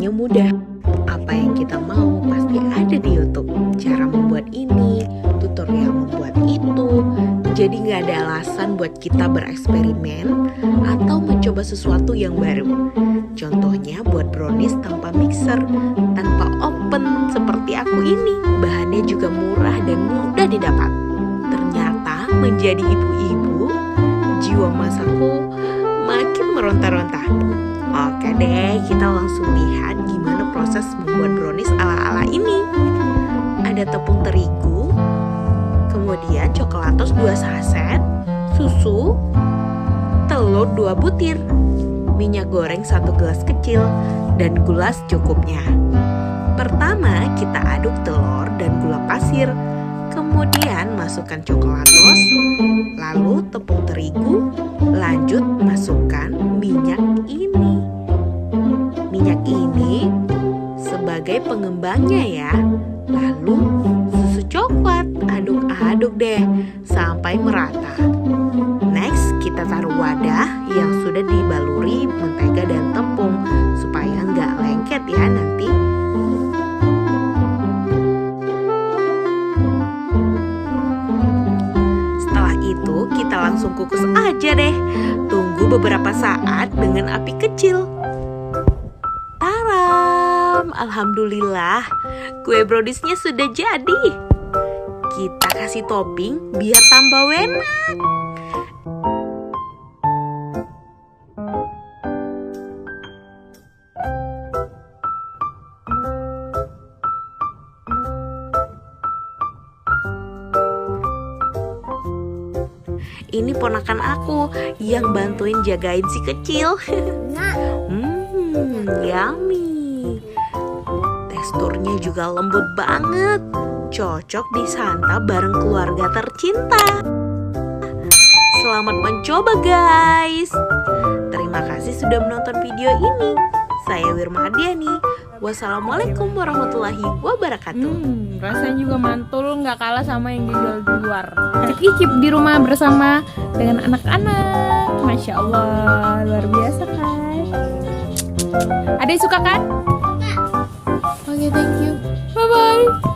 Caranya mudah. Apa yang kita mau pasti ada di YouTube. Cara membuat ini, tutorial membuat itu. Jadi gak ada alasan buat kita bereksperimen atau mencoba sesuatu yang baru. Contohnya buat brownies tanpa mixer, tanpa oven seperti aku ini. Bahannya juga murah dan mudah didapat. Ternyata menjadi ibu-ibu, jiwa masakku makin meronta-ronta. Oke deh, kita langsung lihat gimana proses membuat brownies ala-ala ini. Ada tepung terigu, kemudian coklatos 2 saset, susu, telur 2 butir, minyak goreng 1 gelas kecil, dan gula secukupnya. Pertama, kita aduk telur dan gula pasir. Kemudian masukkan coklatos, lalu tepung terigu, lanjut masukkan minyak ini. Minyak ini sebagai pengembangnya ya. Lalu susu coklat, aduk-aduk deh sampai merata. Next, kita taruh wadah yang sudah dibaluri mentega dan tepung supaya nggak lengket ya nanti. Kita langsung kukus aja deh. Tunggu beberapa saat dengan api kecil. Taram, alhamdulillah, kue browniesnya sudah jadi. Kita kasih topping biar tambah enak. Ini ponakan aku yang bantuin jagain si kecil. Yummy. Teksturnya juga lembut banget. Cocok disantap bareng keluarga tercinta. Selamat mencoba guys. Terima kasih sudah menonton video ini. Saya Wirma Ardiani. Wassalamualaikum warahmatullahi wabarakatuh. Rasanya juga mantul, nggak kalah sama yang dijual di luar. Icip di rumah bersama dengan anak-anak. Masya Allah, luar biasa kan? Ada yang suka kan? Oke, thank you. Bye-bye.